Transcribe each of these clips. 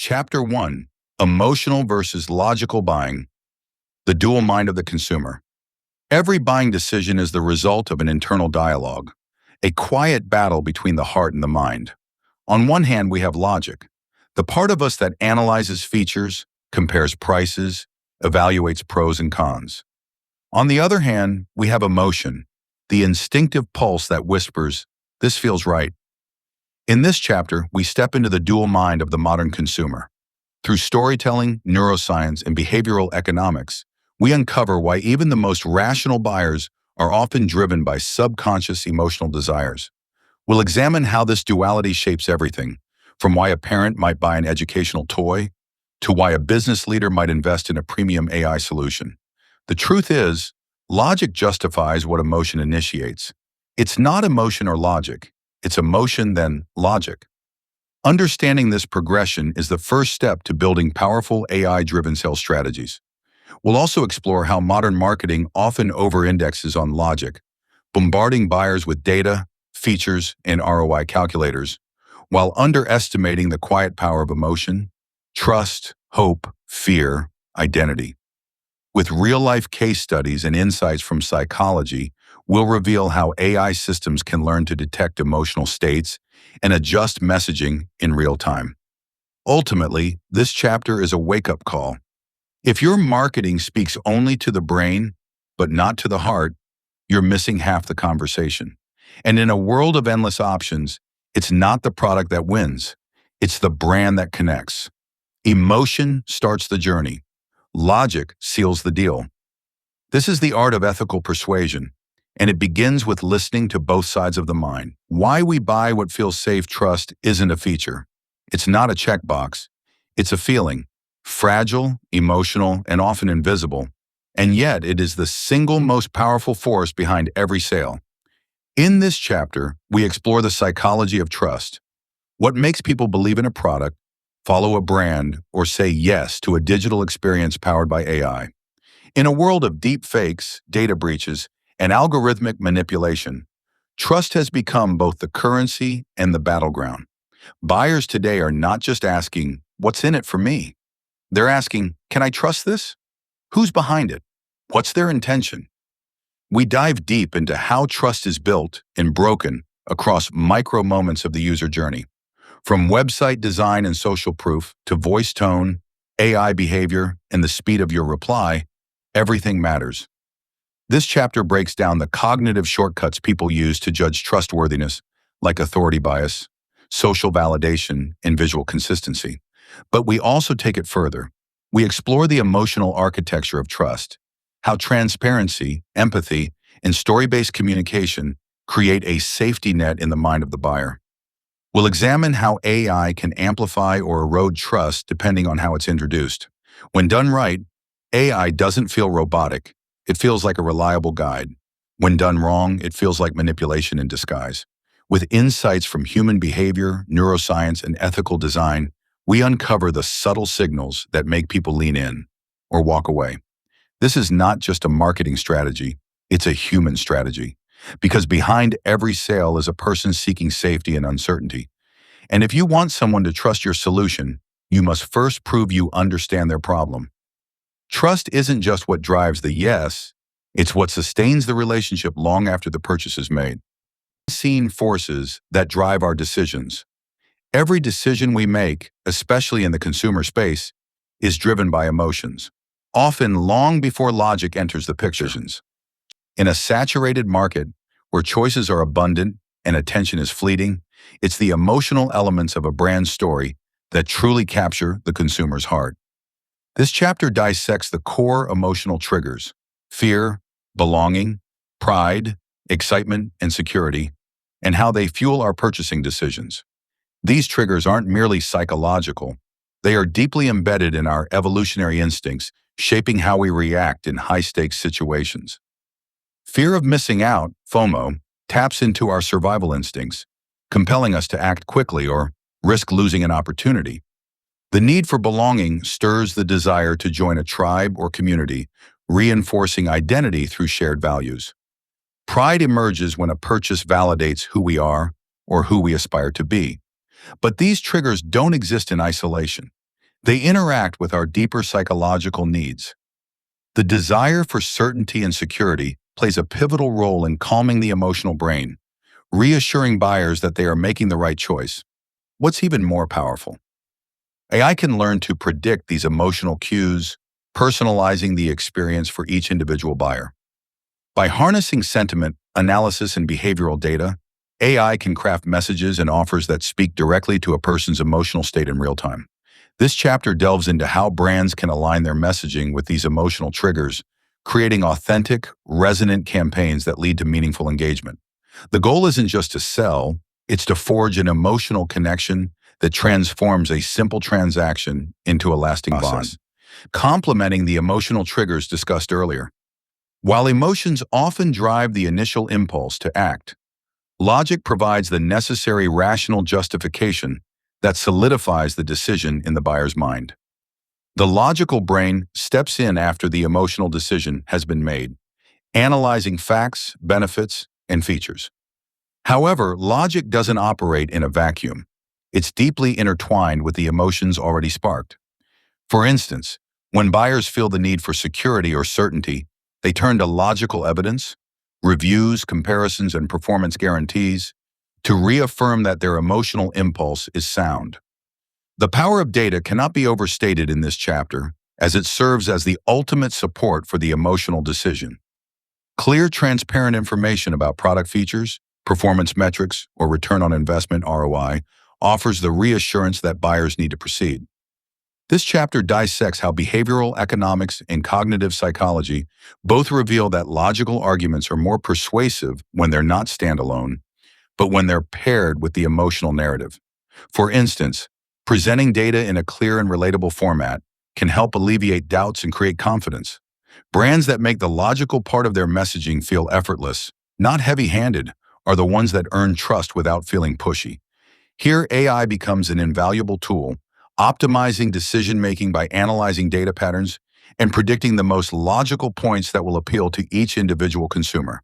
Chapter 1: Emotional versus Logical Buying. The Dual Mind of the Consumer. Every buying decision is the result of an internal dialogue, a quiet battle between the heart and the mind. On one hand, we have logic, the part of us that analyzes features, compares prices, evaluates pros and cons. On the other hand, we have emotion, the instinctive pulse that whispers, "This feels right." In this chapter, we step into the dual mind of the modern consumer. Through storytelling, neuroscience, and behavioral economics, we uncover why even the most rational buyers are often driven by subconscious emotional desires. We'll examine how this duality shapes everything, from why a parent might buy an educational toy, to why a business leader might invest in a premium AI solution. The truth is, logic justifies what emotion initiates. It's not emotion or logic. It's emotion, then logic. Understanding this progression is the first step to building powerful AI-driven sales strategies. We'll also explore how modern marketing often over-indexes on logic, bombarding buyers with data, features, and ROI calculators, while underestimating the quiet power of emotion, trust, hope, fear, identity. With real-life case studies and insights from psychology, we'll reveal how AI systems can learn to detect emotional states and adjust messaging in real time. Ultimately, this chapter is a wake-up call. If your marketing speaks only to the brain, but not to the heart, you're missing half the conversation. And in a world of endless options, it's not the product that wins, it's the brand that connects. Emotion starts the journey. Logic seals the deal. This is the art of ethical persuasion, and it begins with listening to both sides of the mind. Why we buy what feels safe trust isn't a feature. It's not a checkbox. It's a feeling, fragile, emotional, and often invisible, and yet it is the single most powerful force behind every sale. In this chapter, we explore the psychology of trust. What makes people believe in a product, follow a brand, or say yes to a digital experience powered by AI. In a world of deep fakes, data breaches, and algorithmic manipulation, trust has become both the currency and the battleground. Buyers today are not just asking, "What's in it for me?" They're asking, "Can I trust this? Who's behind it? What's their intention?" We dive deep into how trust is built and broken across micro moments of the user journey. From website design and social proof to voice tone, AI behavior, and the speed of your reply, everything matters. This chapter breaks down the cognitive shortcuts people use to judge trustworthiness, like authority bias, social validation, and visual consistency. But we also take it further. We explore the emotional architecture of trust, how transparency, empathy, and story-based communication create a safety net in the mind of the buyer. We'll examine how AI can amplify or erode trust depending on how it's introduced. When done right, AI doesn't feel robotic. It feels like a reliable guide. When done wrong, it feels like manipulation in disguise. With insights from human behavior, neuroscience, and ethical design, we uncover the subtle signals that make people lean in or walk away. This is not just a marketing strategy, it's a human strategy. Because behind every sale is a person seeking safety and uncertainty. And if you want someone to trust your solution, you must first prove you understand their problem. Trust isn't just what drives the yes, it's what sustains the relationship long after the purchase is made. Unseen forces that drive our decisions. Every decision we make, especially in the consumer space, is driven by emotions, often long before logic enters the picture. In a saturated market where choices are abundant and attention is fleeting, it's the emotional elements of a brand story that truly capture the consumer's heart. This chapter dissects the core emotional triggers: fear, belonging, pride, excitement, and security, and how they fuel our purchasing decisions. These triggers aren't merely psychological. They are deeply embedded in our evolutionary instincts, shaping how we react in high-stakes situations. Fear of missing out, FOMO, taps into our survival instincts, compelling us to act quickly or risk losing an opportunity. The need for belonging stirs the desire to join a tribe or community, reinforcing identity through shared values. Pride emerges when a purchase validates who we are or who we aspire to be. But these triggers don't exist in isolation. They interact with our deeper psychological needs. The desire for certainty and security plays a pivotal role in calming the emotional brain, reassuring buyers that they are making the right choice. What's even more powerful? AI can learn to predict these emotional cues, personalizing the experience for each individual buyer. By harnessing sentiment, analysis, and behavioral data, AI can craft messages and offers that speak directly to a person's emotional state in real time. This chapter delves into how brands can align their messaging with these emotional triggers, creating authentic, resonant campaigns that lead to meaningful engagement. The goal isn't just to sell, it's to forge an emotional connection that transforms a simple transaction into a lasting bond, complementing the emotional triggers discussed earlier. While emotions often drive the initial impulse to act, logic provides the necessary rational justification that solidifies the decision in the buyer's mind. The logical brain steps in after the emotional decision has been made, analyzing facts, benefits, and features. However, logic doesn't operate in a vacuum. It's deeply intertwined with the emotions already sparked. For instance, when buyers feel the need for security or certainty, they turn to logical evidence, reviews, comparisons, and performance guarantees to reaffirm that their emotional impulse is sound. The power of data cannot be overstated in this chapter, as it serves as the ultimate support for the emotional decision. Clear, transparent information about product features, performance metrics, or return on investment (ROI) offers the reassurance that buyers need to proceed. This chapter dissects how behavioral economics and cognitive psychology both reveal that logical arguments are more persuasive when they're not standalone, but when they're paired with the emotional narrative. For instance, presenting data in a clear and relatable format can help alleviate doubts and create confidence. Brands that make the logical part of their messaging feel effortless, not heavy-handed, are the ones that earn trust without feeling pushy. Here, AI becomes an invaluable tool, optimizing decision-making by analyzing data patterns and predicting the most logical points that will appeal to each individual consumer.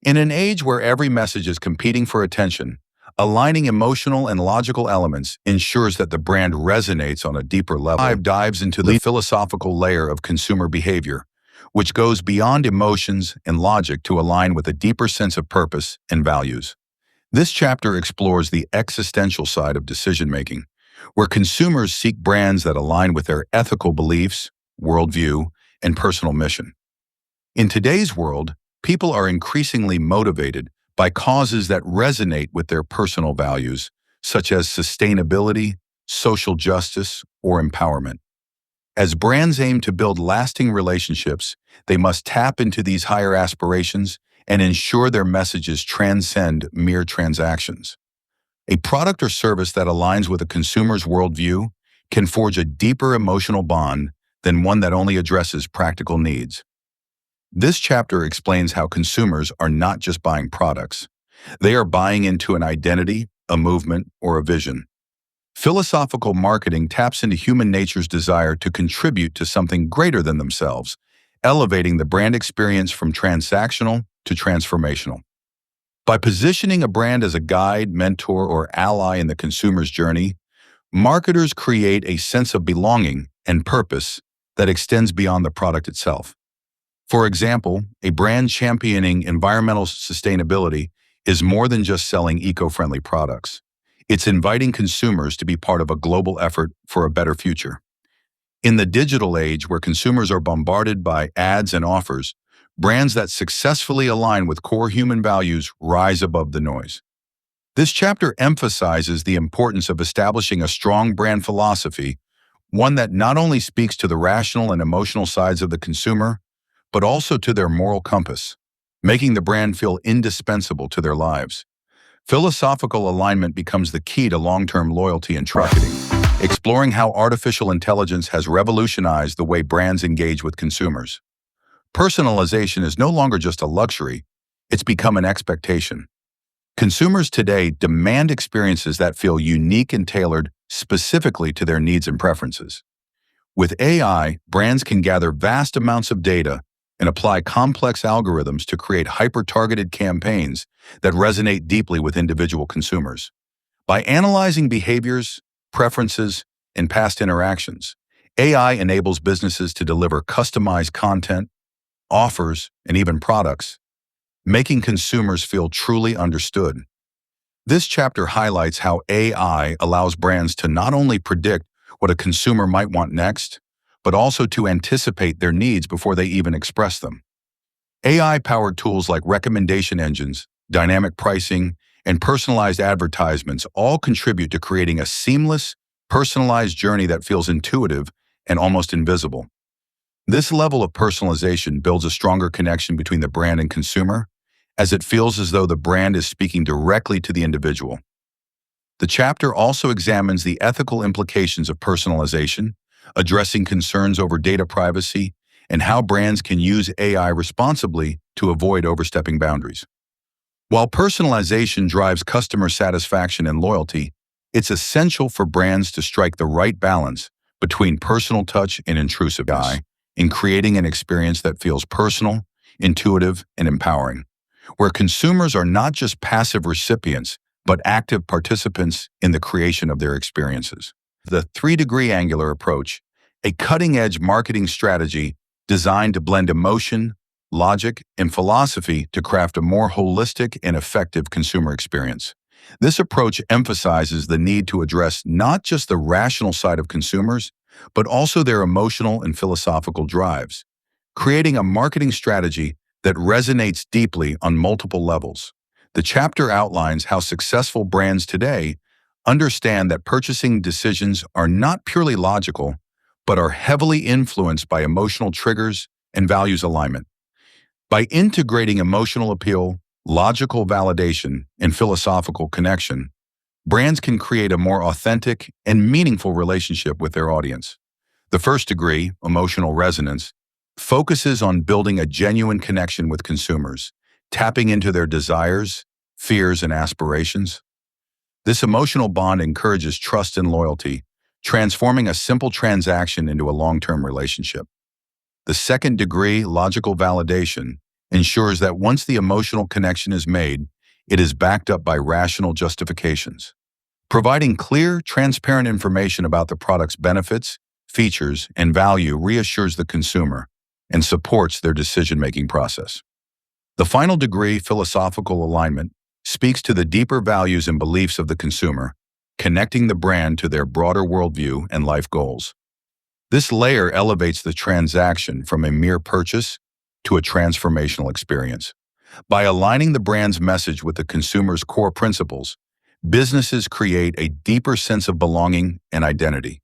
In an age where every message is competing for attention, aligning emotional and logical elements ensures that the brand resonates on a deeper level. Dives into the philosophical layer of consumer behavior, which goes beyond emotions and logic to align with a deeper sense of purpose and values. This chapter explores the existential side of decision-making, where consumers seek brands that align with their ethical beliefs, worldview, and personal mission. In today's world, people are increasingly motivated by causes that resonate with their personal values, such as sustainability, social justice, or empowerment. As brands aim to build lasting relationships, they must tap into these higher aspirations and ensure their messages transcend mere transactions. A product or service that aligns with a consumer's worldview can forge a deeper emotional bond than one that only addresses practical needs. This chapter explains how consumers are not just buying products. They are buying into an identity, a movement, or a vision. Philosophical marketing taps into human nature's desire to contribute to something greater than themselves, elevating the brand experience from transactional to transformational. By positioning a brand as a guide, mentor, or ally in the consumer's journey, marketers create a sense of belonging and purpose that extends beyond the product itself. For example, a brand championing environmental sustainability is more than just selling eco-friendly products. It's inviting consumers to be part of a global effort for a better future. In the digital age where consumers are bombarded by ads and offers, brands that successfully align with core human values rise above the noise. This chapter emphasizes the importance of establishing a strong brand philosophy, one that not only speaks to the rational and emotional sides of the consumer, but also to their moral compass, making the brand feel indispensable to their lives. Philosophical alignment becomes the key to long-term loyalty and trust. Exploring how artificial intelligence has revolutionized the way brands engage with consumers. Personalization is no longer just a luxury, it's become an expectation. Consumers today demand experiences that feel unique and tailored specifically to their needs and preferences. With AI, brands can gather vast amounts of data and apply complex algorithms to create hyper-targeted campaigns that resonate deeply with individual consumers. By analyzing behaviors, preferences, in past interactions. AI enables businesses to deliver customized content, offers, and even products, making consumers feel truly understood. This chapter highlights how AI allows brands to not only predict what a consumer might want next, but also to anticipate their needs before they even express them. AI-powered tools like recommendation engines, dynamic pricing, and personalized advertisements all contribute to creating a seamless, personalized journey that feels intuitive and almost invisible. This level of personalization builds a stronger connection between the brand and consumer, as it feels as though the brand is speaking directly to the individual. The chapter also examines the ethical implications of personalization, addressing concerns over data privacy, and how brands can use AI responsibly to avoid overstepping boundaries. While personalization drives customer satisfaction and loyalty, it's essential for brands to strike the right balance between personal touch and intrusiveness in creating an experience that feels personal, intuitive, and empowering, where consumers are not just passive recipients, but active participants in the creation of their experiences. The 3-degree angular approach, a cutting-edge marketing strategy designed to blend emotion, logic, and philosophy to craft a more holistic and effective consumer experience. This approach emphasizes the need to address not just the rational side of consumers, but also their emotional and philosophical drives, creating a marketing strategy that resonates deeply on multiple levels. The chapter outlines how successful brands today understand that purchasing decisions are not purely logical, but are heavily influenced by emotional triggers and values alignment. By integrating emotional appeal, logical validation, and philosophical connection, brands can create a more authentic and meaningful relationship with their audience. The first degree, emotional resonance, focuses on building a genuine connection with consumers, tapping into their desires, fears, and aspirations. This emotional bond encourages trust and loyalty, transforming a simple transaction into a long-term relationship. The second degree, logical validation, ensures that once the emotional connection is made, it is backed up by rational justifications. Providing clear, transparent information about the product's benefits, features, and value reassures the consumer and supports their decision-making process. The final degree, philosophical alignment, speaks to the deeper values and beliefs of the consumer, connecting the brand to their broader worldview and life goals. This layer elevates the transaction from a mere purchase to a transformational experience. By aligning the brand's message with the consumer's core principles, businesses create a deeper sense of belonging and identity.